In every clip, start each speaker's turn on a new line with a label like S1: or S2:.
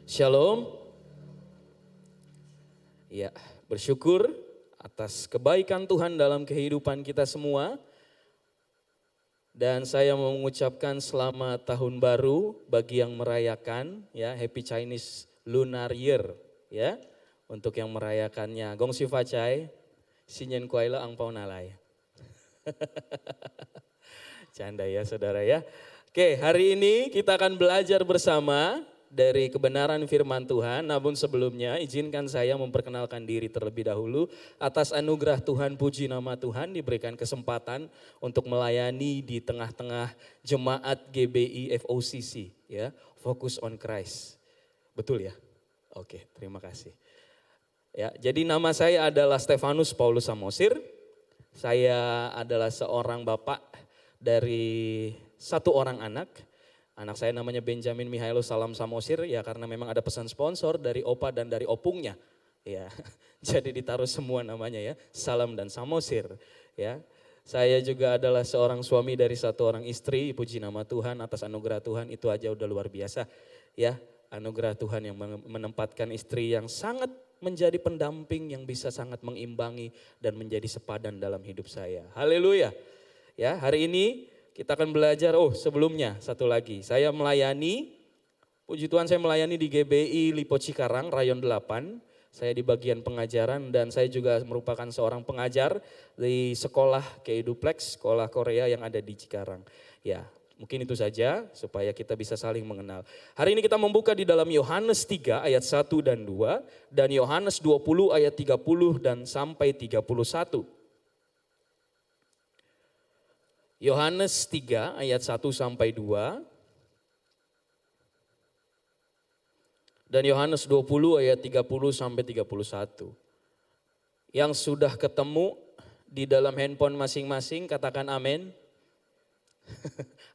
S1: Shalom. Ya, bersyukur atas kebaikan Tuhan dalam kehidupan kita semua. Dan saya mau mengucapkan selamat tahun baru bagi yang merayakan, ya, Happy Chinese Lunar Year, ya. Untuk yang merayakannya, Gong Xi Fa Cai, Xinyan Kuai Le Ang Pao Nalai. Canda ya saudara ya. Oke, hari ini kita akan belajar bersama dari kebenaran firman Tuhan. Namun sebelumnya izinkan saya memperkenalkan diri terlebih dahulu. Atas anugerah Tuhan, puji nama Tuhan, diberikan kesempatan untuk melayani di tengah-tengah jemaat GBI FOCC, ya, Focus on Christ. Betul ya? Oke, terima kasih. Ya, jadi nama saya adalah Stefanus Paulus Samosir. Saya adalah seorang bapak dari satu orang anak. Anak saya namanya Benjamin Mihailus Salam Samosir, ya, karena memang ada pesan sponsor dari opa dan dari opungnya. Ya, jadi ditaruh semua namanya ya, Salam dan Samosir. Ya, saya juga adalah seorang suami dari satu orang istri. Puji nama Tuhan, atas anugerah Tuhan itu aja udah luar biasa. Ya, anugerah Tuhan yang menempatkan istri yang sangat menjadi pendamping, yang bisa sangat mengimbangi dan menjadi sepadan dalam hidup saya. Haleluya. Ya, hari ini kita akan belajar, sebelumnya satu lagi. Saya melayani, puji Tuhan, saya melayani di GBI Lipo Cikarang, Rayon 8. Saya di bagian pengajaran dan saya juga merupakan seorang pengajar di sekolah Keiduplex, sekolah Korea yang ada di Cikarang. Ya, mungkin itu saja supaya kita bisa saling mengenal. Hari ini kita membuka di dalam Yohanes 3 ayat 1 dan 2 dan Yohanes 20 ayat 30 dan sampai 31. Yohanes 3 ayat 1 sampai 2 dan Yohanes 20 ayat 30 sampai 31. Yang sudah ketemu di dalam handphone masing-masing katakan amin.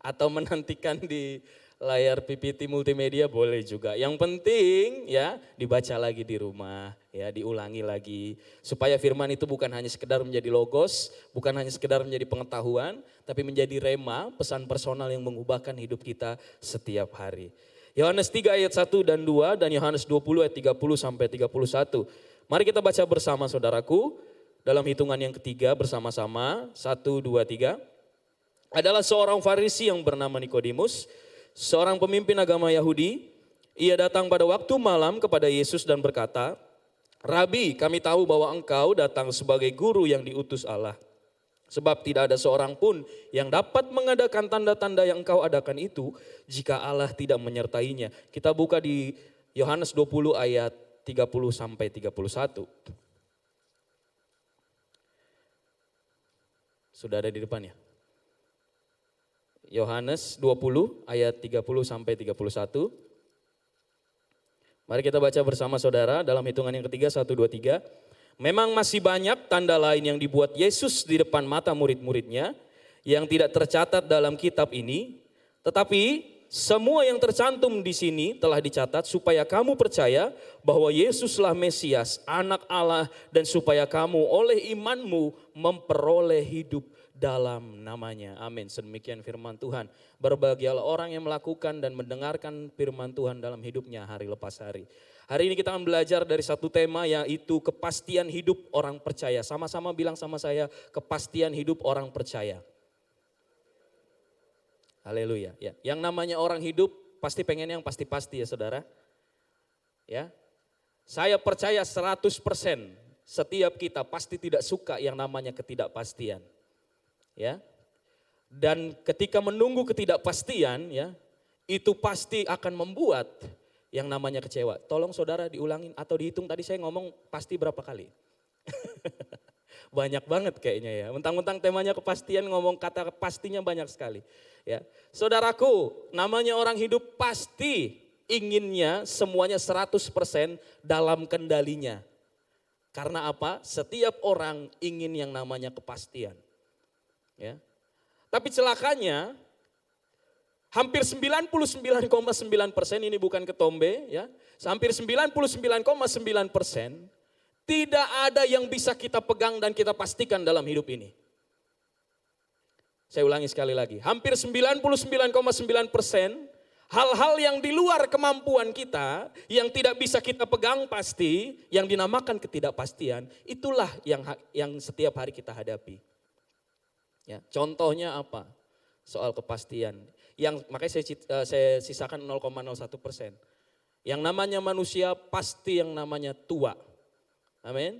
S1: Atau menantikan di layar PPT multimedia boleh juga. Yang penting ya dibaca lagi di rumah, ya diulangi lagi. Supaya firman itu bukan hanya sekedar menjadi logos, bukan hanya sekedar menjadi pengetahuan, tapi menjadi rema, pesan personal yang mengubahkan hidup kita setiap hari. Yohanes 3 ayat 1 dan 2 dan Yohanes 20 ayat 30 sampai 31. Mari kita baca bersama saudaraku dalam hitungan yang ketiga bersama-sama. 1, 2, 3. Adalah seorang Farisi yang bernama Nikodemus, seorang pemimpin agama Yahudi. Ia datang pada waktu malam kepada Yesus dan berkata, "Rabi, kami tahu bahwa engkau datang sebagai guru yang diutus Allah. Sebab tidak ada seorang pun yang dapat mengadakan tanda-tanda yang engkau adakan itu jika Allah tidak menyertainya." Kita buka di Yohanes 20 ayat 30 sampai 31. Sudah ada di depannya. Yohanes 20 ayat 30 sampai 31. Mari kita baca bersama saudara dalam hitungan yang ketiga, 1, 2, 3. Memang masih banyak tanda lain yang dibuat Yesus di depan mata murid-muridnya yang tidak tercatat dalam kitab ini. Tetapi semua yang tercantum di sini telah dicatat supaya kamu percaya bahwa Yesuslah Mesias, Anak Allah, dan supaya kamu oleh imanmu memperoleh hidup dalam namanya. Amin. Sedemikian firman Tuhan. Berbahagialah orang yang melakukan dan mendengarkan firman Tuhan dalam hidupnya hari lepas hari. Hari ini kita akan belajar dari satu tema, yaitu kepastian hidup orang percaya. Sama-sama bilang sama saya, kepastian hidup orang percaya. Haleluya. Ya, yang namanya orang hidup pasti pengen yang pasti-pasti ya saudara. Ya. Saya percaya 100% setiap kita pasti tidak suka yang namanya ketidakpastian. Ya. Dan ketika menunggu ketidakpastian, ya, itu pasti akan membuat yang namanya kecewa. Tolong saudara diulangin atau dihitung, tadi saya ngomong pasti berapa kali. Banyak banget kayaknya ya. Mentang-mentang temanya kepastian, ngomong kata pastinya banyak sekali. Ya. Saudaraku, namanya orang hidup pasti inginnya semuanya 100% dalam kendalinya. Karena apa? Setiap orang ingin yang namanya kepastian. Ya. Tapi celakanya hampir 99,9% ini bukan ketombe ya. Hampir 99,9% tidak ada yang bisa kita pegang dan kita pastikan dalam hidup ini. Saya ulangi sekali lagi. Hampir 99,9% Hal-hal yang di luar kemampuan kita, yang tidak bisa kita pegang pasti, yang dinamakan ketidakpastian, itulah yang setiap hari kita hadapi. Ya, contohnya apa? Soal kepastian. Yang makanya saya sisakan 0,01%. Yang namanya manusia pasti yang namanya tua. Amin.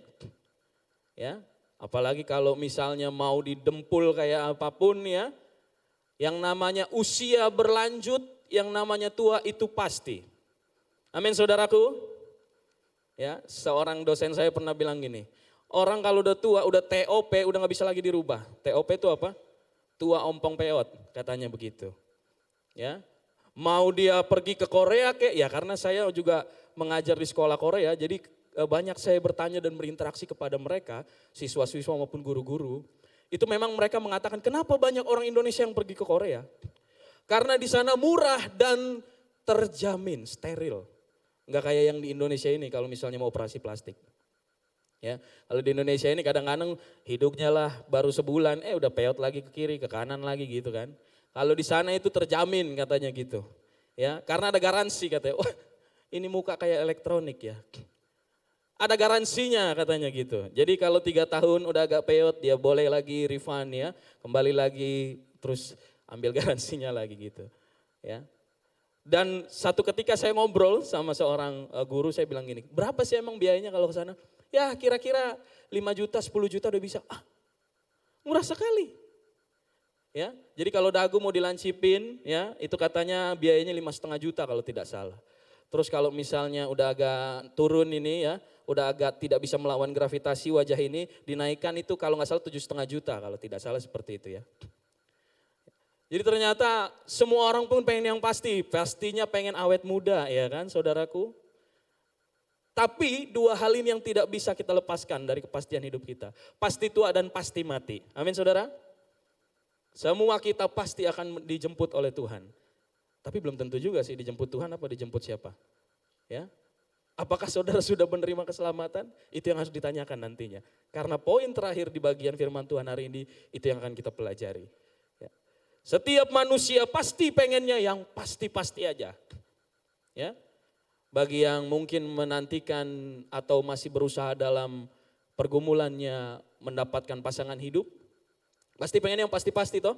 S1: Ya, apalagi kalau misalnya mau didempul kayak apapun ya, yang namanya usia berlanjut, yang namanya tua itu pasti. Amin saudaraku. Ya, seorang dosen saya pernah bilang gini, orang kalau udah tua, udah TOP, udah gak bisa lagi dirubah. TOP itu apa? Tua ompong peot, katanya begitu. Ya, mau dia pergi ke Korea ya karena saya juga mengajar di sekolah Korea, jadi banyak saya bertanya dan berinteraksi kepada mereka, siswa-siswa maupun guru-guru. Itu memang mereka mengatakan kenapa banyak orang Indonesia yang pergi ke Korea? Karena di sana murah dan terjamin steril. Enggak kayak yang di Indonesia ini kalau misalnya mau operasi plastik. Ya, kalau di Indonesia ini kadang-kadang hidupnya lah baru sebulan, udah peot lagi ke kiri, ke kanan lagi gitu kan. Kalau di sana itu terjamin katanya gitu. Ya, karena ada garansi katanya. Wah, ini muka kayak elektronik ya. Ada garansinya katanya gitu. Jadi kalau 3 tahun udah agak peot dia boleh lagi refund ya, kembali lagi terus ambil garansinya lagi gitu. Ya. Dan satu ketika saya ngobrol sama seorang guru, saya bilang gini, berapa sih emang biayanya kalau ke sana? Ya kira-kira 5 juta, 10 juta udah bisa. Murah sekali. Ya, jadi kalau dagu mau dilancipin ya, itu katanya biayanya 5,5 juta kalau tidak salah. Terus kalau misalnya udah agak turun ini ya, udah agak tidak bisa melawan gravitasi wajah ini, dinaikkan itu kalau nggak salah 7,5 juta kalau tidak salah seperti itu ya. Jadi ternyata semua orang pun pengen yang pasti, pastinya pengen awet muda ya kan saudaraku. Tapi 2 hal ini yang tidak bisa kita lepaskan dari kepastian hidup kita. Pasti tua dan pasti mati. Amin saudara. Semua kita pasti akan dijemput oleh Tuhan. Tapi belum tentu juga sih dijemput Tuhan apa dijemput siapa. Ya. Apakah saudara sudah menerima keselamatan? Itu yang harus ditanyakan nantinya. Karena poin terakhir di bagian firman Tuhan hari ini, itu yang akan kita pelajari. Ya. Setiap manusia pasti pengennya yang pasti-pasti aja. Ya. Bagi yang mungkin menantikan atau masih berusaha dalam pergumulannya mendapatkan pasangan hidup, pasti pengen yang pasti-pasti toh.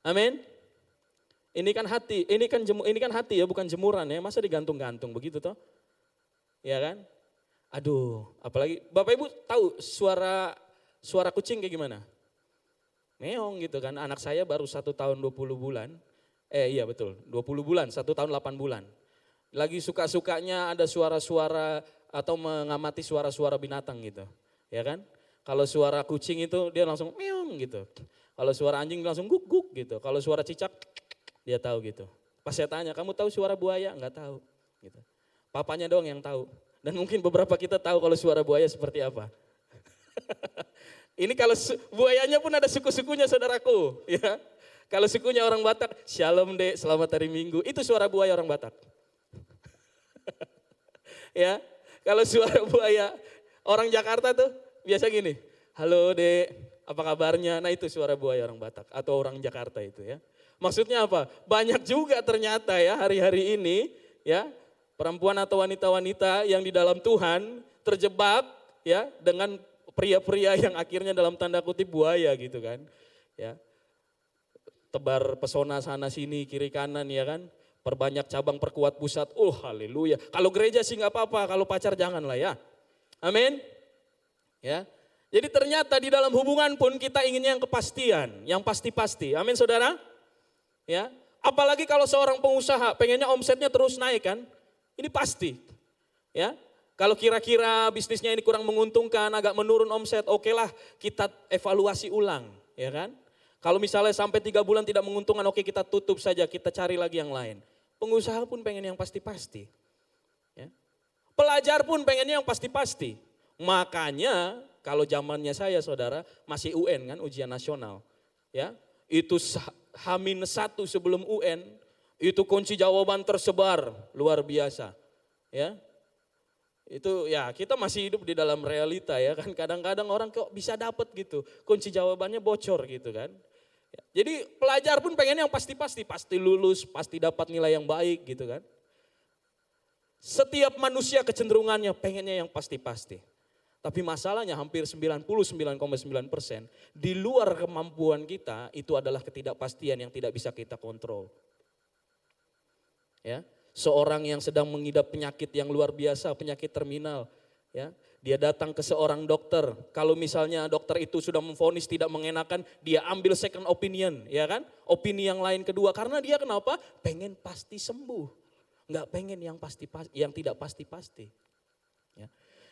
S1: Amin. Ini kan hati ya, bukan jemuran ya. Masa digantung-gantung begitu toh? Ya kan? Aduh, apalagi Bapak Ibu tahu suara kucing kayak gimana? Meong gitu kan. Anak saya baru 1 tahun 20 bulan. Iya betul, 20 bulan, 1 tahun 8 bulan. Lagi suka-sukanya ada suara-suara atau mengamati suara-suara binatang gitu. Ya kan? Kalau suara kucing itu dia langsung meong gitu. Kalau suara anjing langsung guk-guk gitu. Kalau suara cicak dia tahu gitu. Pas saya tanya, kamu tahu suara buaya? Enggak tahu. Gitu. Papanya doang yang tahu. Dan mungkin beberapa kita tahu kalau suara buaya seperti apa. Ini kalau buayanya pun ada suku-sukunya saudaraku. Ya. Kalau sukunya orang Batak, shalom dek, selamat hari Minggu. Itu suara buaya orang Batak. Ya, kalau suara buaya orang Jakarta tuh biasa gini, halo dek, apa kabarnya? Nah itu suara buaya orang Batak atau orang Jakarta itu ya. Maksudnya apa? Banyak juga ternyata ya hari-hari ini ya perempuan atau wanita-wanita yang di dalam Tuhan terjebak ya dengan pria-pria yang akhirnya dalam tanda kutip buaya gitu kan. Ya. Tebar pesona sana sini kiri kanan ya kan. Perbanyak cabang, perkuat pusat. Oh haleluya. Kalau gereja sih nggak apa-apa, kalau pacar janganlah ya. Amin. Ya. Jadi ternyata di dalam hubungan pun kita inginnya yang kepastian, yang pasti-pasti. Amin saudara. Ya. Apalagi kalau seorang pengusaha pengennya omsetnya terus naik kan. Ini pasti. Ya. Kalau kira-kira bisnisnya ini kurang menguntungkan, agak menurun omset, oke lah kita evaluasi ulang, ya kan? Kalau misalnya sampai 3 bulan tidak menguntungkan, oke kita tutup saja, kita cari lagi yang lain. Pengusaha pun pengen yang pasti-pasti. Ya. Pelajar pun pengennya yang pasti-pasti. Makanya kalau zamannya saya saudara masih UN kan, ujian nasional. Ya, itu H-1 sebelum UN, itu kunci jawaban tersebar luar biasa. Ya. Itu ya kita masih hidup di dalam realita ya kan. Kadang-kadang orang kok bisa dapat gitu, kunci jawabannya bocor gitu kan. Ya. Jadi pelajar pun pengen yang pasti-pasti, pasti lulus, pasti dapat nilai yang baik gitu kan. Setiap manusia kecenderungannya pengennya yang pasti-pasti. Tapi masalahnya hampir 99,9% di luar kemampuan kita itu adalah ketidakpastian yang tidak bisa kita kontrol. Ya, seorang yang sedang mengidap penyakit yang luar biasa, penyakit terminal, ya, dia datang ke seorang dokter. Kalau misalnya dokter itu sudah memvonis tidak mengenakan, dia ambil second opinion, ya kan? Opini yang lain kedua, karena dia kenapa? Pengen pasti sembuh, nggak pengen yang pasti, yang tidak pasti-pasti. Ya.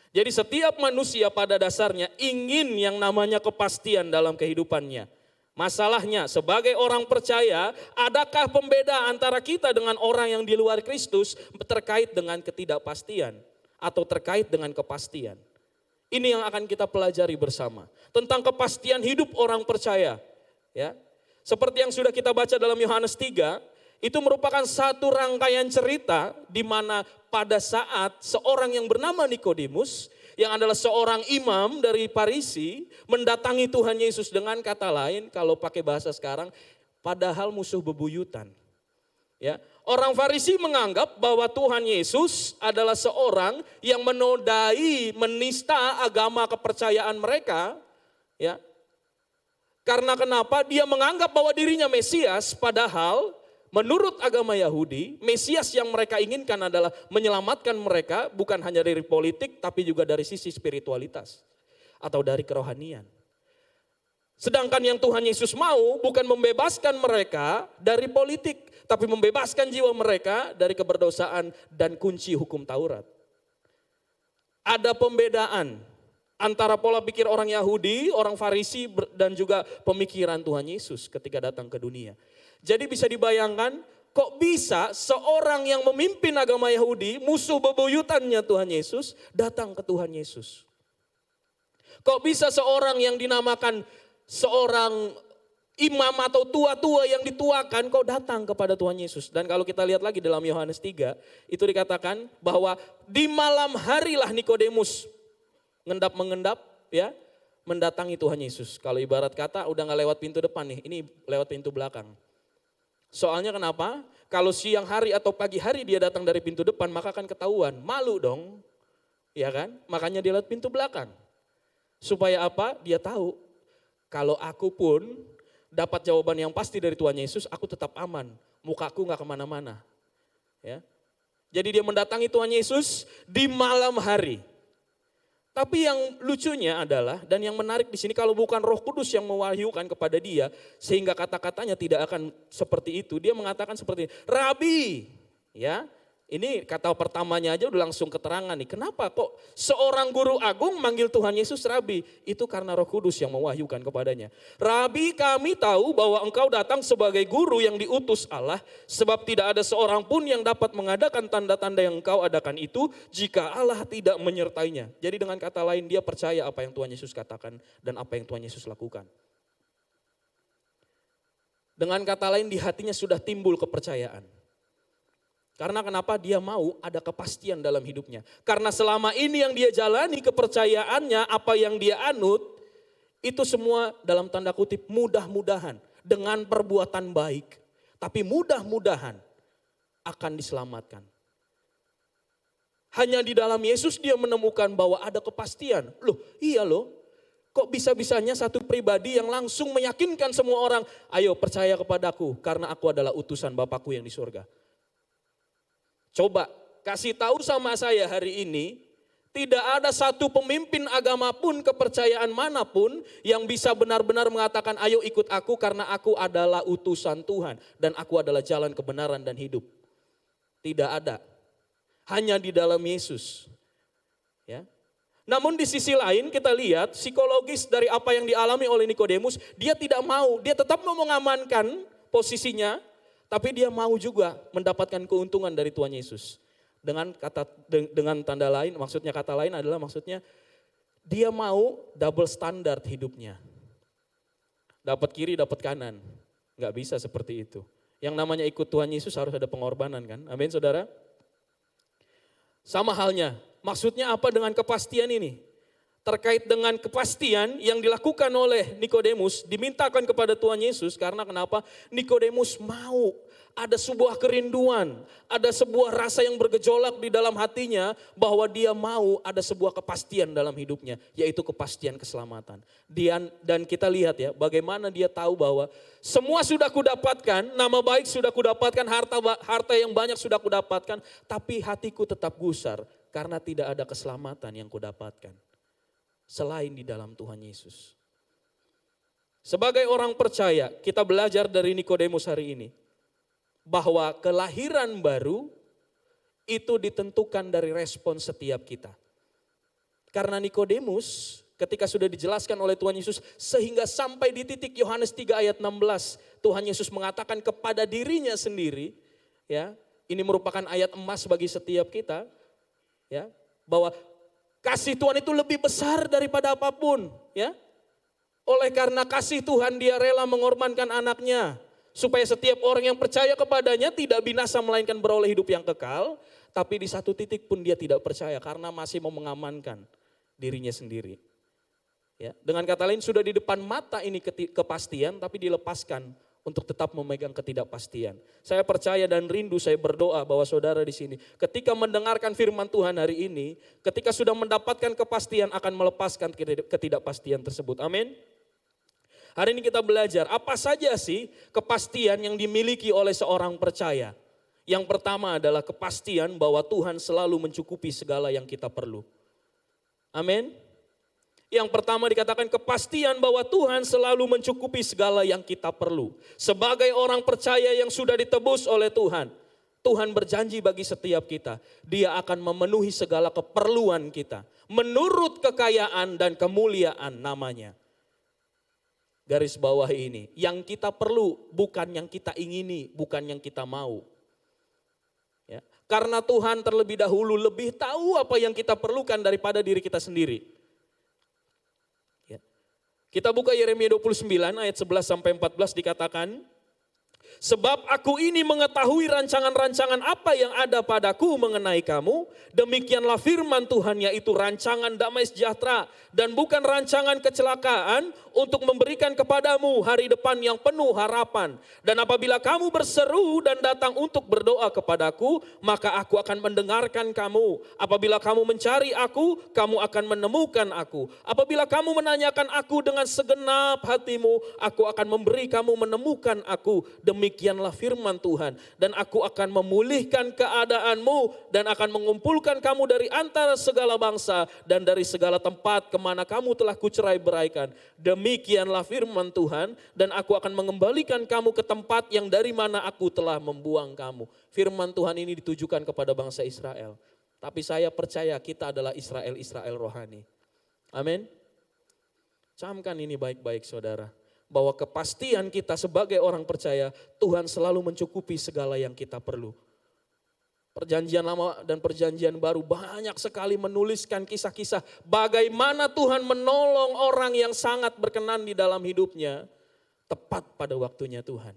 S1: Jadi setiap manusia pada dasarnya ingin yang namanya kepastian dalam kehidupannya. Masalahnya sebagai orang percaya, adakah pembeda antara kita dengan orang yang di luar Kristus terkait dengan ketidakpastian atau terkait dengan kepastian? Ini yang akan kita pelajari bersama. Tentang kepastian hidup orang percaya. Ya. Seperti yang sudah kita baca dalam Yohanes 3, itu merupakan satu rangkaian cerita di mana pada saat seorang yang bernama Nikodemus, yang adalah seorang imam dari Farisi, mendatangi Tuhan Yesus, dengan kata lain, kalau pakai bahasa sekarang, padahal musuh bebuyutan. Ya, orang Farisi menganggap bahwa Tuhan Yesus adalah seorang yang menodai, menista agama kepercayaan mereka. Ya, karena kenapa? Dia menganggap bahwa dirinya Mesias, padahal menurut agama Yahudi, Mesias yang mereka inginkan adalah menyelamatkan mereka bukan hanya dari politik tapi juga dari sisi spiritualitas atau dari kerohanian. Sedangkan yang Tuhan Yesus mau bukan membebaskan mereka dari politik, tapi membebaskan jiwa mereka dari keberdosaan dan kunci hukum Taurat. Ada pembedaan antara pola pikir orang Yahudi, orang Farisi dan juga pemikiran Tuhan Yesus ketika datang ke dunia. Jadi bisa dibayangkan, kok bisa seorang yang memimpin agama Yahudi, musuh bebuyutannya Tuhan Yesus, datang ke Tuhan Yesus. Kok bisa seorang yang dinamakan seorang imam atau tua-tua yang dituakan, kok datang kepada Tuhan Yesus. Dan kalau kita lihat lagi dalam Yohanes 3, itu dikatakan bahwa di malam harilah Nikodemus mengendap, ya, mendatangi Tuhan Yesus. Kalau ibarat kata udah gak lewat pintu depan nih, ini lewat pintu belakang. Soalnya kenapa? Kalau siang hari atau pagi hari dia datang dari pintu depan, maka akan ketahuan. Malu dong, ya kan? Makanya dia lewat pintu belakang. Supaya apa? Dia tahu, kalau aku pun dapat jawaban yang pasti dari Tuhan Yesus, aku tetap aman. Mukaku gak kemana-mana. Ya. Jadi dia mendatangi Tuhan Yesus di malam hari. Tapi yang lucunya adalah, dan yang menarik di sini, kalau bukan Roh Kudus yang mewahyukan kepada dia, sehingga kata-katanya tidak akan seperti itu. Dia mengatakan seperti ini, Rabi, ya, ini kata pertamanya aja udah langsung keterangan nih. Kenapa kok seorang guru agung manggil Tuhan Yesus Rabi? Itu karena Roh Kudus yang mewahyukan kepadanya. Rabi, kami tahu bahwa engkau datang sebagai guru yang diutus Allah, sebab tidak ada seorang pun yang dapat mengadakan tanda-tanda yang engkau adakan itu jika Allah tidak menyertainya. Jadi dengan kata lain, dia percaya apa yang Tuhan Yesus katakan dan apa yang Tuhan Yesus lakukan. Dengan kata lain, di hatinya sudah timbul kepercayaan. Karena kenapa? Dia mau ada kepastian dalam hidupnya. Karena selama ini yang dia jalani, kepercayaannya, apa yang dia anut, itu semua dalam tanda kutip mudah-mudahan. Dengan perbuatan baik. Tapi mudah-mudahan akan diselamatkan. Hanya di dalam Yesus dia menemukan bahwa ada kepastian. Loh, iya loh. Kok bisa-bisanya satu pribadi yang langsung meyakinkan semua orang, ayo percaya kepadaku karena aku adalah utusan Bapakku yang di surga. Coba kasih tahu sama saya hari ini, tidak ada satu pemimpin agama pun, kepercayaan manapun yang bisa benar-benar mengatakan ayo ikut aku karena aku adalah utusan Tuhan dan aku adalah jalan kebenaran dan hidup. Tidak ada. Hanya di dalam Yesus. Ya. Namun di sisi lain kita lihat psikologis dari apa yang dialami oleh Nikodemus, dia tidak mau, dia tetap mau mengamankan posisinya. Tapi dia mau juga mendapatkan keuntungan dari Tuhan Yesus. Dengan tanda lain, maksudnya kata lain adalah maksudnya dia mau double standard hidupnya. Dapat kiri, dapat kanan. Gak bisa seperti itu. Yang namanya ikut Tuhan Yesus harus ada pengorbanan kan. Amin saudara. Sama halnya, maksudnya apa dengan kepastian ini? terkait dengan kepastian yang dilakukan oleh Nikodemus, dimintakan kepada Tuhan Yesus karena kenapa? Nikodemus mau, ada sebuah kerinduan, ada sebuah rasa yang bergejolak di dalam hatinya bahwa dia mau ada sebuah kepastian dalam hidupnya, yaitu kepastian keselamatan. Dan kita lihat ya bagaimana dia tahu bahwa semua sudah kudapatkan, nama baik sudah kudapatkan, harta yang banyak sudah kudapatkan, tapi hatiku tetap gusar karena tidak ada keselamatan yang kudapatkan selain di dalam Tuhan Yesus. Sebagai orang percaya, kita belajar dari Nikodemus hari ini bahwa kelahiran baru itu ditentukan dari respon setiap kita. Karena Nikodemus ketika sudah dijelaskan oleh Tuhan Yesus sehingga sampai di titik Yohanes 3 ayat 16 Tuhan Yesus mengatakan kepada dirinya sendiri, ya, ini merupakan ayat emas bagi setiap kita, ya, bahwa kasih Tuhan itu lebih besar daripada apapun, ya. Oleh karena kasih Tuhan dia rela mengorbankan anaknya supaya setiap orang yang percaya kepadanya tidak binasa melainkan beroleh hidup yang kekal. Tapi di satu titik pun dia tidak percaya karena masih mau mengamankan dirinya sendiri. Ya, dengan kata lain sudah di depan mata ini kepastian tapi dilepaskan untuk tetap memegang ketidakpastian. Saya percaya dan rindu, saya berdoa bahwa saudara di sini ketika mendengarkan firman Tuhan hari ini, ketika sudah mendapatkan kepastian akan melepaskan ketidakpastian tersebut. Amin. Hari ini kita belajar apa saja sih kepastian yang dimiliki oleh seorang percaya. Yang pertama adalah kepastian bahwa Tuhan selalu mencukupi segala yang kita perlu. Amin. Yang pertama dikatakan kepastian bahwa Tuhan selalu mencukupi segala yang kita perlu. Sebagai orang percaya yang sudah ditebus oleh Tuhan, Tuhan berjanji bagi setiap kita, Dia akan memenuhi segala keperluan kita menurut kekayaan dan kemuliaan namanya. Garis bawah ini, yang kita perlu bukan yang kita ingini, bukan yang kita mau. Ya, karena Tuhan terlebih dahulu lebih tahu apa yang kita perlukan daripada diri kita sendiri. Ya. Kita buka Yeremia 29 ayat 11 sampai 14 dikatakan, sebab aku ini mengetahui rancangan-rancangan apa yang ada padaku mengenai kamu. Demikianlah firman Tuhan, yaitu rancangan damai sejahtera dan bukan rancangan kecelakaan, untuk memberikan kepadamu hari depan yang penuh harapan. Dan apabila kamu berseru dan datang untuk berdoa kepadaku, maka aku akan mendengarkan kamu. Apabila kamu mencari aku, kamu akan menemukan aku. Apabila kamu menanyakan aku dengan segenap hatimu, aku akan memberi kamu menemukan aku. Demikianlah firman Tuhan. Dan aku akan memulihkan keadaanmu dan akan mengumpulkan kamu dari antara segala bangsa dan dari segala tempat kemana kamu telah kucerai beraikan. Demikianlah firman Tuhan, dan aku akan mengembalikan kamu ke tempat yang dari mana aku telah membuang kamu. Firman Tuhan ini ditujukan kepada bangsa Israel. Tapi saya percaya kita adalah Israel rohani. Amin. Camkan ini baik-baik saudara. Bahwa kepastian kita sebagai orang percaya, Tuhan selalu mencukupi segala yang kita perlu. Perjanjian lama dan perjanjian baru banyak sekali menuliskan kisah-kisah bagaimana Tuhan menolong orang yang sangat berkenan di dalam hidupnya tepat pada waktunya Tuhan.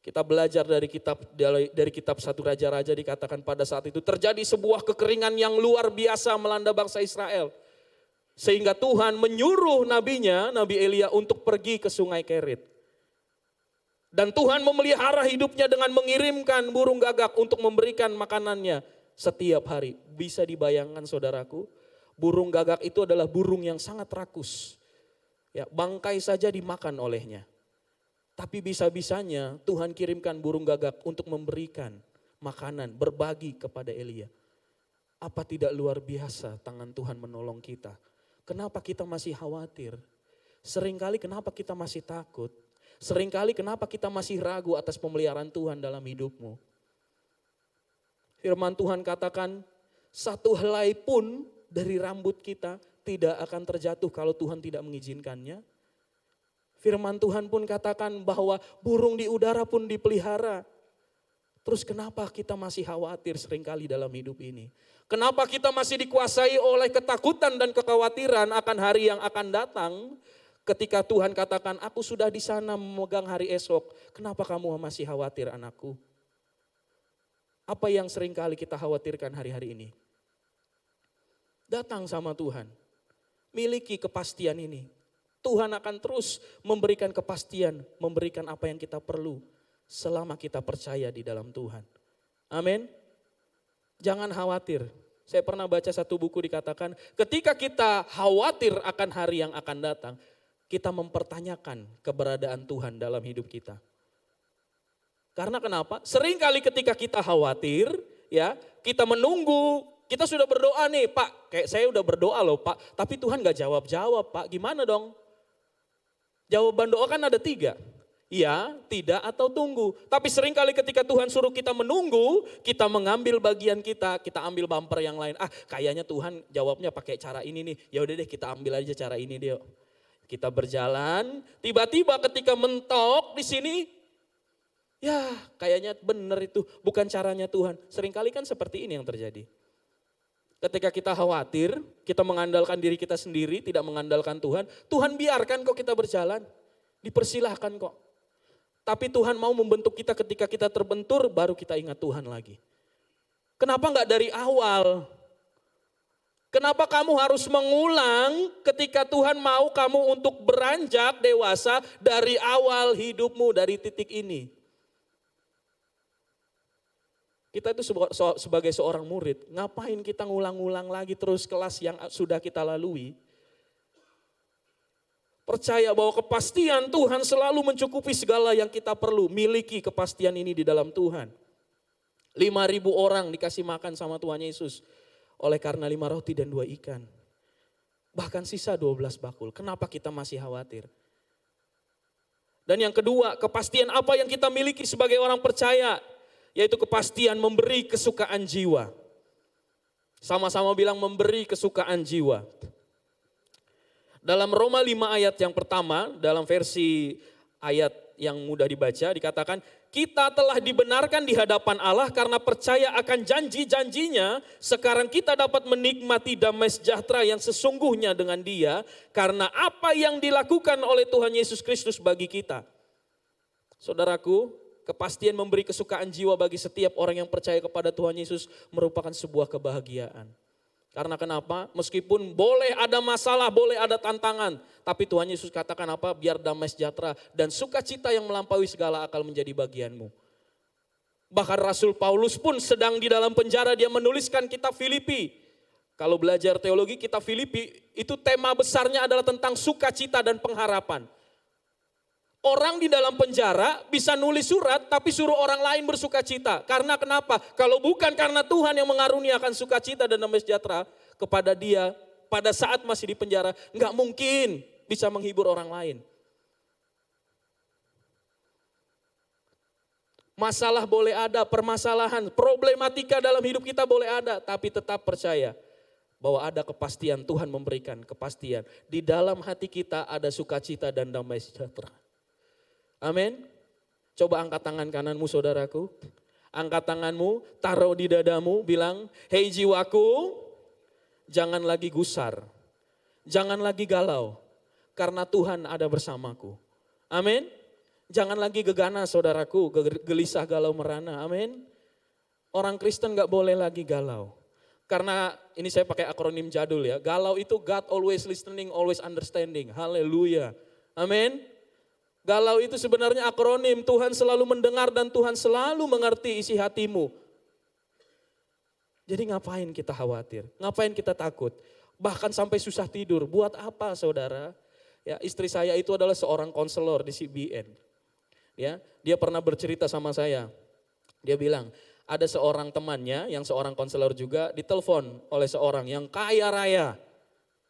S1: Kita belajar dari kitab 1 Raja-Raja dikatakan pada saat itu terjadi sebuah kekeringan yang luar biasa melanda bangsa Israel. Sehingga Tuhan menyuruh nabinya, Nabi Elia untuk pergi ke sungai Kerit. Dan Tuhan memelihara hidupnya dengan mengirimkan burung gagak untuk memberikan makanannya setiap hari. Bisa dibayangkan saudaraku, burung gagak itu adalah burung yang sangat rakus. Ya, bangkai saja dimakan olehnya. Tapi bisa-bisanya Tuhan kirimkan burung gagak untuk memberikan makanan, berbagi kepada Elia. Apa tidak luar biasa tangan Tuhan menolong kita? Kenapa kita masih khawatir? Seringkali kenapa kita masih takut? Seringkali kenapa kita masih ragu atas pemeliharaan Tuhan dalam hidupmu? Firman Tuhan katakan, satu helai pun dari rambut kita tidak akan terjatuh kalau Tuhan tidak mengizinkannya. Firman Tuhan pun katakan bahwa burung di udara pun dipelihara. Terus kenapa kita masih khawatir seringkali dalam hidup ini? Kenapa kita masih dikuasai oleh ketakutan dan kekhawatiran akan hari yang akan datang? Ketika Tuhan katakan, aku sudah di sana memegang hari esok. Kenapa kamu masih khawatir anakku? Apa yang seringkali kita khawatirkan hari-hari ini? Datang sama Tuhan. Miliki kepastian ini. Tuhan akan terus memberikan kepastian, memberikan apa yang kita perlu selama kita percaya di dalam Tuhan. Amin. Jangan khawatir. Saya pernah baca satu buku dikatakan, ketika kita khawatir akan hari yang akan datang, kita mempertanyakan keberadaan Tuhan dalam hidup kita. Karena kenapa? Seringkali ketika kita khawatir, ya, kita menunggu. Kita sudah berdoa nih, Pak, kayak saya udah berdoa loh Pak, tapi Tuhan gak jawab-jawab Pak, gimana dong? Jawaban doa kan ada 3, ya, tidak, atau tunggu. Tapi seringkali ketika Tuhan suruh kita menunggu, kita mengambil bagian kita ambil bumper yang lain. Kayaknya Tuhan jawabnya pakai cara ini nih, ya udah deh kita ambil aja cara ini deh. Kita berjalan, tiba-tiba ketika mentok di sini, ya kayaknya benar itu, bukan caranya Tuhan. Seringkali kan seperti ini yang terjadi. Ketika kita khawatir, kita mengandalkan diri kita sendiri, tidak mengandalkan Tuhan. Tuhan biarkan kok kita berjalan, dipersilahkan kok. Tapi Tuhan mau membentuk kita ketika kita terbentur, baru kita ingat Tuhan lagi. Kenapa enggak dari awal? Kenapa kamu harus mengulang ketika Tuhan mau kamu untuk beranjak dewasa dari awal hidupmu, dari titik ini? Kita itu sebagai seorang murid, ngapain kita ngulang-ngulang lagi terus kelas yang sudah kita lalui? Percaya bahwa kepastian Tuhan selalu mencukupi segala yang kita perlu. Miliki kepastian ini di dalam Tuhan. 5.000 orang dikasih makan sama Tuhan Yesus oleh karena 5 roti dan 2 ikan. Bahkan sisa 12 bakul. Kenapa kita masih khawatir? Dan yang kedua, kepastian apa yang kita miliki sebagai orang percaya? Yaitu kepastian memberi kesukaan jiwa. Sama-sama bilang memberi kesukaan jiwa. Dalam Roma 5 ayat yang pertama, dalam versi ayat yang mudah dibaca dikatakan, kita telah dibenarkan di hadapan Allah karena percaya akan janji-janjinya, sekarang kita dapat menikmati damai sejahtera yang sesungguhnya dengan Dia, karena apa yang dilakukan oleh Tuhan Yesus Kristus bagi kita. Saudaraku, kepastian memberi kesukaan jiwa bagi setiap orang yang percaya kepada Tuhan Yesus merupakan sebuah kebahagiaan. Karena kenapa? Meskipun boleh ada masalah, boleh ada tantangan. Tapi Tuhan Yesus katakan apa? Biar damai sejahtera dan sukacita yang melampaui segala akal menjadi bagianmu. Bahkan Rasul Paulus pun sedang di dalam penjara, dia menuliskan kitab Filipi. Kalau belajar teologi, kitab Filipi itu tema besarnya adalah tentang sukacita dan pengharapan. Orang di dalam penjara bisa nulis surat tapi suruh orang lain bersukacita. Karena kenapa? Kalau bukan karena Tuhan yang mengaruniakan sukacita dan damai sejahtera kepada dia pada saat masih di penjara, nggak mungkin bisa menghibur orang lain. Masalah boleh ada, permasalahan, problematika dalam hidup kita boleh ada, tapi tetap percaya bahwa ada kepastian, Tuhan memberikan kepastian. Di dalam hati kita ada sukacita dan damai sejahtera. Amin. Coba angkat tangan kananmu saudaraku. Angkat tanganmu, taruh di dadamu, bilang, hei jiwaku, jangan lagi gusar. Jangan lagi galau, karena Tuhan ada bersamaku. Amin. Jangan lagi geganas saudaraku, gelisah galau merana. Amin. Orang Kristen gak boleh lagi galau. Karena ini saya pakai akronim jadul ya. Galau itu God always listening, always understanding. Haleluya. Amin. Galau itu sebenarnya akronim, Tuhan selalu mendengar dan Tuhan selalu mengerti isi hatimu. Jadi ngapain kita khawatir? Ngapain kita takut? Bahkan sampai susah tidur. Buat apa saudara? Ya, istri saya itu adalah seorang konselor di CBN. Ya, dia pernah bercerita sama saya. Dia bilang, ada seorang temannya yang seorang konselor juga ditelepon oleh seorang yang kaya raya.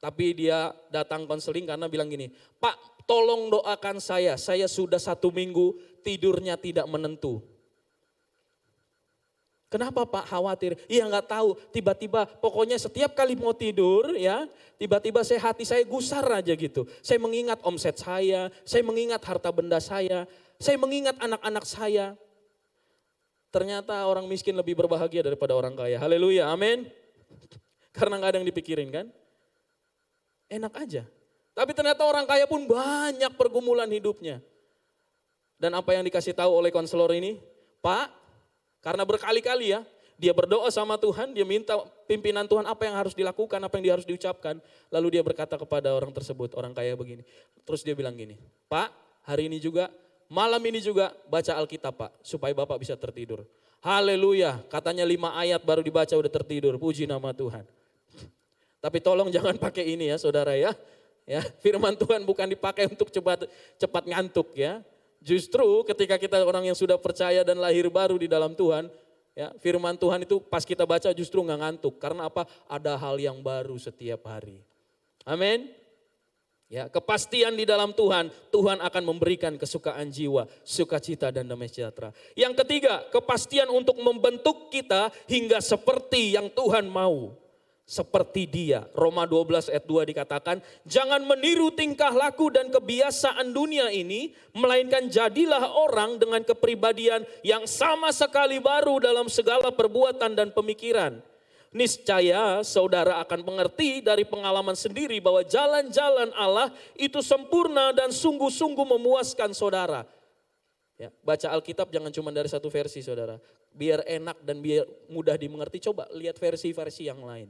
S1: Tapi dia datang konseling karena bilang gini, Pak tolong doakan saya sudah 1 minggu tidurnya tidak menentu. Kenapa Pak khawatir? Iya nggak tahu, tiba-tiba pokoknya setiap kali mau tidur ya, tiba-tiba hati saya gusar aja gitu. Saya mengingat omset saya mengingat harta benda saya mengingat anak-anak saya. Ternyata orang miskin lebih berbahagia daripada orang kaya. Haleluya, amin. Karena nggak ada yang dipikirin kan. Enak aja. Tapi ternyata orang kaya pun banyak pergumulan hidupnya. Dan apa yang dikasih tahu oleh konselor ini? Pak, karena berkali-kali ya, Dia berdoa sama Tuhan, dia minta pimpinan Tuhan apa yang harus dilakukan, apa yang dia harus diucapkan. Lalu dia berkata kepada orang tersebut, orang kaya begini. Terus dia bilang gini, Pak, hari ini juga, malam ini juga baca Alkitab Pak, supaya Bapak bisa tertidur. Haleluya, katanya 5 ayat baru dibaca udah tertidur, puji nama Tuhan. Tapi tolong jangan pakai ini ya saudara ya. Ya, firman Tuhan bukan dipakai untuk cepat ngantuk ya. Justru ketika kita orang yang sudah percaya dan lahir baru di dalam Tuhan, ya, firman Tuhan itu pas kita baca justru nggak ngantuk. Karena apa? Ada hal yang baru setiap hari. Amin. Ya, kepastian di dalam Tuhan, Tuhan akan memberikan kesukaan jiwa, sukacita dan damai sejahtera. Yang ketiga, kepastian untuk membentuk kita hingga seperti yang Tuhan mau. Seperti dia. Roma 12 ayat 2 dikatakan, jangan meniru tingkah laku dan kebiasaan dunia ini, melainkan jadilah orang dengan kepribadian yang sama sekali baru dalam segala perbuatan dan pemikiran. Niscaya saudara akan mengerti dari pengalaman sendiri bahwa jalan-jalan Allah itu sempurna dan sungguh-sungguh memuaskan saudara. Ya, baca Alkitab jangan cuma dari satu versi saudara. Biar enak dan biar mudah dimengerti, coba lihat versi-versi yang lain.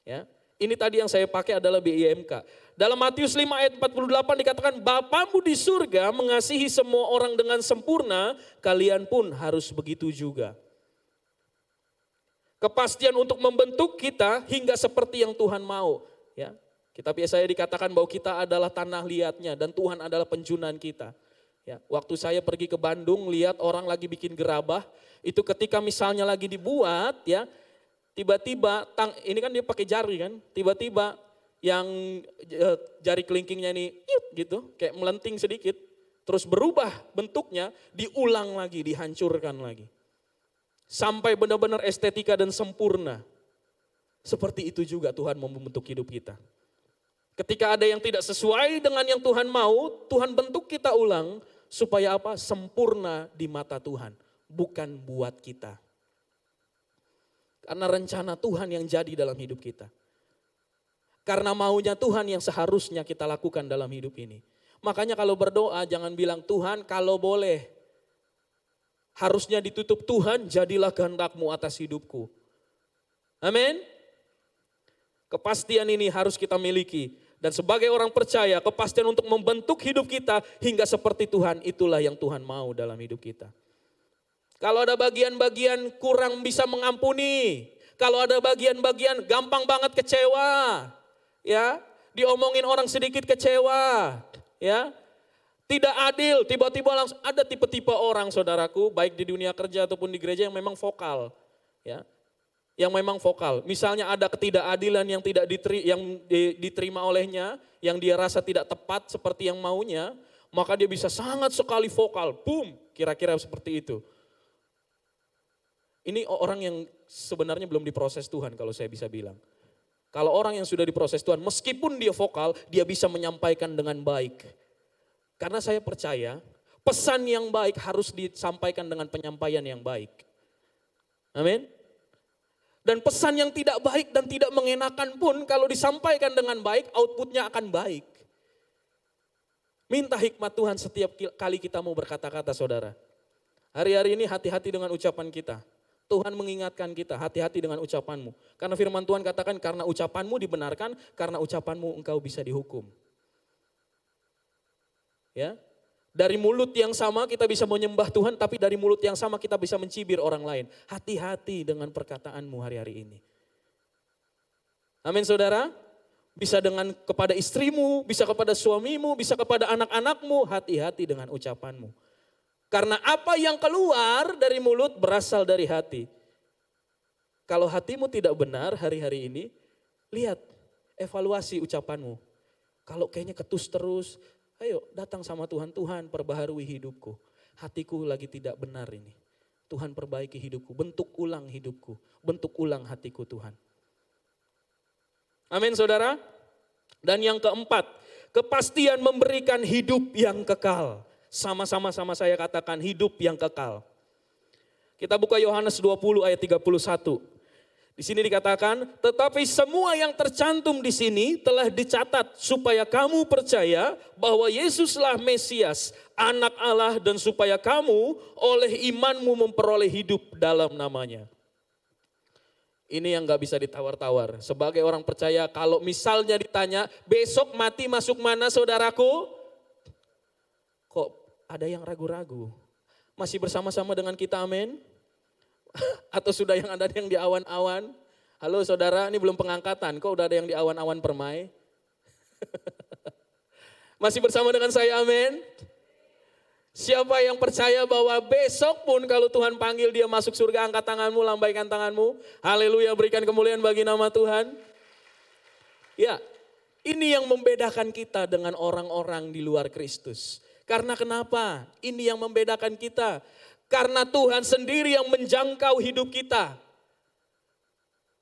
S1: Ya, ini tadi yang saya pakai adalah BIMK. Dalam Matius 5 ayat 48 dikatakan, Bapamu di surga mengasihi semua orang dengan sempurna, kalian pun harus begitu juga. Kepastian untuk membentuk kita hingga seperti yang Tuhan mau. Ya, kitab Yesaya dikatakan bahwa kita adalah tanah liatnya dan Tuhan adalah penjunan kita. Ya, waktu saya pergi ke Bandung lihat orang lagi bikin gerabah, itu ketika misalnya lagi dibuat ya, tiba-tiba, ini kan dia pakai jari kan, tiba-tiba yang jari kelingkingnya ini gitu, kayak melenting sedikit, terus berubah bentuknya, diulang lagi, dihancurkan lagi. Sampai benar-benar estetika dan sempurna. Seperti itu juga Tuhan mau membentuk hidup kita. Ketika ada yang tidak sesuai dengan yang Tuhan mau, Tuhan bentuk kita ulang, supaya apa? Sempurna di mata Tuhan, bukan buat kita. Karena rencana Tuhan yang jadi dalam hidup kita. Karena maunya Tuhan yang seharusnya kita lakukan dalam hidup ini. Makanya kalau berdoa jangan bilang Tuhan kalau boleh. Harusnya ditutup Tuhan jadilah kehendak-Mu atas hidupku. Amin. Kepastian ini harus kita miliki. Dan sebagai orang percaya kepastian untuk membentuk hidup kita hingga seperti Tuhan, itulah yang Tuhan mau dalam hidup kita. Kalau ada bagian-bagian kurang bisa mengampuni, kalau ada bagian-bagian gampang banget kecewa, ya, diomongin orang sedikit kecewa, ya, tidak adil, tiba-tiba langsung ada tipe-tipe orang saudaraku, baik di dunia kerja ataupun di gereja yang memang vokal, ya, yang memang vokal. Misalnya ada ketidakadilan yang tidak diterima olehnya, yang dia rasa tidak tepat seperti yang maunya, maka dia bisa sangat sekali vokal, boom, kira-kira seperti itu. Ini orang yang sebenarnya belum diproses Tuhan kalau saya bisa bilang. Kalau orang yang sudah diproses Tuhan, meskipun dia vokal, dia bisa menyampaikan dengan baik. Karena saya percaya, pesan yang baik harus disampaikan dengan penyampaian yang baik. Amin. Dan pesan yang tidak baik dan tidak mengenakan pun kalau disampaikan dengan baik, outputnya akan baik. Minta hikmat Tuhan setiap kali kita mau berkata-kata saudara. Hari-hari ini hati-hati dengan ucapan kita. Tuhan mengingatkan kita, hati-hati dengan ucapanmu. Karena firman Tuhan katakan, karena ucapanmu dibenarkan, karena ucapanmu engkau bisa dihukum. Ya, dari mulut yang sama kita bisa menyembah Tuhan, tapi dari mulut yang sama kita bisa mencibir orang lain. Hati-hati dengan perkataanmu hari-hari ini. Amin saudara. Bisa dengan kepada istrimu, bisa kepada suamimu, bisa kepada anak-anakmu, hati-hati dengan ucapanmu. Karena apa yang keluar dari mulut berasal dari hati. Kalau hatimu tidak benar hari-hari ini, lihat, evaluasi ucapanmu. Kalau kayaknya ketus terus, ayo datang sama Tuhan, Tuhan perbaharui hidupku. Hatiku lagi tidak benar ini. Tuhan perbaiki hidupku, bentuk ulang hidupku, bentuk ulang hatiku Tuhan. Amin saudara. Dan yang keempat, kepastian memberikan hidup yang kekal. Sama-sama saya katakan hidup yang kekal. Kita buka Yohanes 20 ayat 31. Di sini dikatakan, tetapi semua yang tercantum di sini telah dicatat supaya kamu percaya bahwa Yesuslah Mesias, Anak Allah, dan supaya kamu oleh imanmu memperoleh hidup dalam namanya. Ini yang gak bisa ditawar-tawar. Sebagai orang percaya, kalau misalnya ditanya, besok mati masuk mana saudaraku? Kok ada yang ragu-ragu? Masih bersama-sama dengan kita, amin? Atau sudah yang ada yang di awan-awan? Halo saudara, ini belum pengangkatan, kok udah ada yang di awan-awan permai? Masih bersama dengan saya, amin? Siapa yang percaya bahwa besok pun kalau Tuhan panggil dia masuk surga, angkat tanganmu, lambaikan tanganmu. Haleluya, berikan kemuliaan bagi nama Tuhan. Ya, ini yang membedakan kita dengan orang-orang di luar Kristus. Karena kenapa? Ini yang membedakan kita. Karena Tuhan sendiri yang menjangkau hidup kita.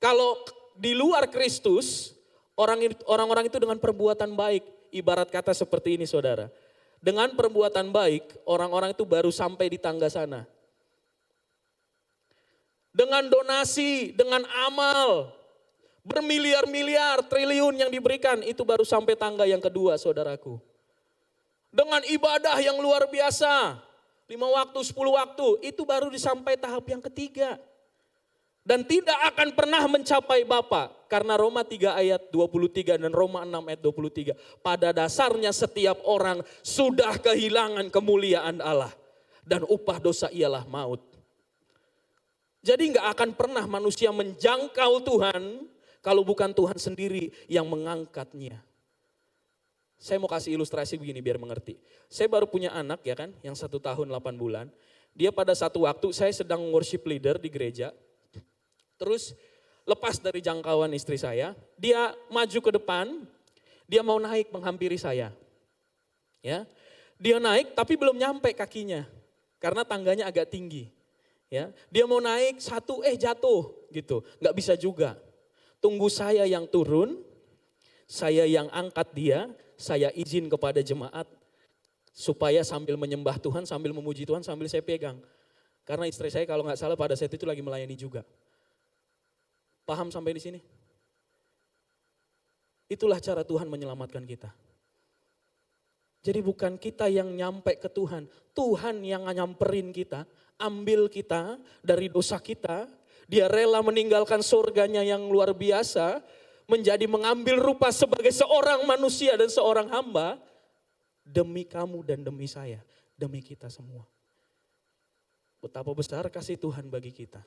S1: Kalau di luar Kristus, orang-orang itu dengan perbuatan baik. Ibarat kata seperti ini saudara. Dengan perbuatan baik, orang-orang itu baru sampai di tangga sana. Dengan donasi, dengan amal, bermiliar-miliar, triliun yang diberikan, itu baru sampai tangga yang kedua saudaraku. Dengan ibadah yang luar biasa, 5 waktu, 10 waktu, itu baru disampai tahap yang ketiga. Dan tidak akan pernah mencapai Bapa. Karena Roma 3 ayat 23 dan Roma 6 ayat 23. Pada dasarnya setiap orang sudah kehilangan kemuliaan Allah. Dan upah dosa ialah maut. Jadi gak akan pernah manusia menjangkau Tuhan kalau bukan Tuhan sendiri yang mengangkatnya. Saya mau kasih ilustrasi begini biar mengerti. Saya baru punya anak ya kan, yang 1 tahun 8 bulan. Dia pada satu waktu saya sedang worship leader di gereja. Terus lepas dari jangkauan istri saya, dia maju ke depan, dia mau naik menghampiri saya. Ya, dia naik tapi belum nyampe kakinya, karena tangganya agak tinggi. Ya, dia mau naik satu, jatuh gitu, nggak bisa juga. Tunggu saya yang turun, saya yang angkat dia, saya izin kepada jemaat supaya sambil menyembah Tuhan, sambil memuji Tuhan, sambil saya pegang. Karena istri saya kalau nggak salah pada saat itu lagi melayani juga. Paham sampai di sini? Itulah cara Tuhan menyelamatkan kita. Jadi bukan kita yang nyampe ke Tuhan, Tuhan yang nyamperin kita, ambil kita dari dosa kita, dia rela meninggalkan surganya yang luar biasa, menjadi mengambil rupa sebagai seorang manusia dan seorang hamba, demi kamu dan demi saya, demi kita semua. Betapa besar kasih Tuhan bagi kita.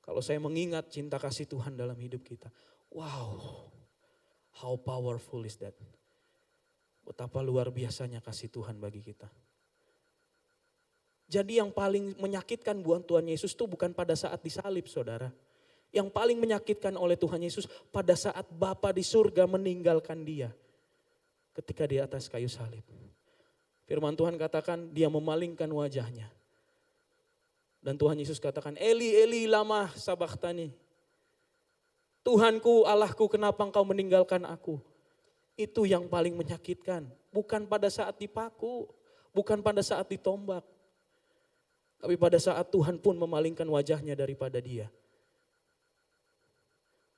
S1: Kalau saya mengingat cinta kasih Tuhan dalam hidup kita. Wow, how powerful is that. Betapa luar biasanya kasih Tuhan bagi kita. Jadi yang paling menyakitkan buat Tuhan Yesus itu bukan pada saat disalib saudara. Yang paling menyakitkan oleh Tuhan Yesus pada saat Bapa di surga meninggalkan dia. Ketika di atas kayu salib. Firman Tuhan katakan dia memalingkan wajahnya. Dan Tuhan Yesus katakan, Eli, Eli, lama sabachthani. Tuhanku, Allahku, kenapa engkau meninggalkan aku? Itu yang paling menyakitkan. Bukan pada saat dipaku, bukan pada saat ditombak. Tapi pada saat Tuhan pun memalingkan wajahnya daripada dia.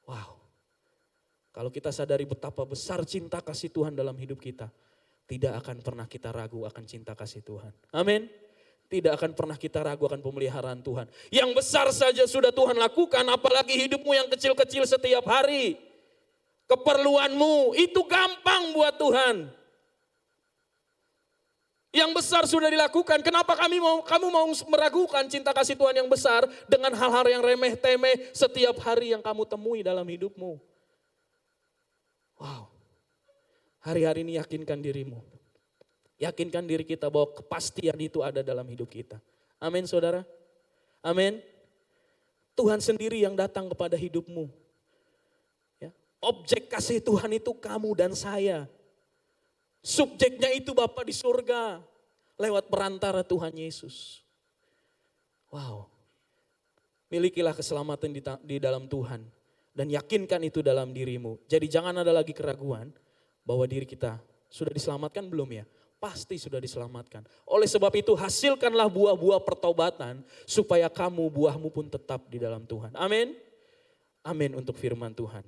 S1: Wow. Kalau kita sadari betapa besar cinta kasih Tuhan dalam hidup kita, tidak akan pernah kita ragu akan cinta kasih Tuhan. Amin. Tidak akan pernah kita ragu akan pemeliharaan Tuhan. Yang besar saja sudah Tuhan lakukan, apalagi hidupmu yang kecil-kecil setiap hari. Keperluanmu itu gampang buat Tuhan. Yang besar sudah dilakukan, kenapa kamu mau meragukan cinta kasih Tuhan yang besar dengan hal-hal yang remeh-temeh setiap hari yang kamu temui dalam hidupmu. Wow, hari-hari ini yakinkan dirimu. Yakinkan diri kita bahwa kepastian itu ada dalam hidup kita. Amin saudara. Amin. Tuhan sendiri yang datang kepada hidupmu. Ya. Objek kasih Tuhan itu kamu dan saya. Subjeknya itu Bapa di surga. Lewat perantara Tuhan Yesus. Wow. Milikilah keselamatan di dalam Tuhan. Dan yakinkan itu dalam dirimu. Jadi jangan ada lagi keraguan bahwa diri kita sudah diselamatkan belum ya? Pasti sudah diselamatkan. Oleh sebab itu hasilkanlah buah-buah pertobatan supaya buahmu pun tetap di dalam Tuhan. Amin. Amin untuk firman Tuhan.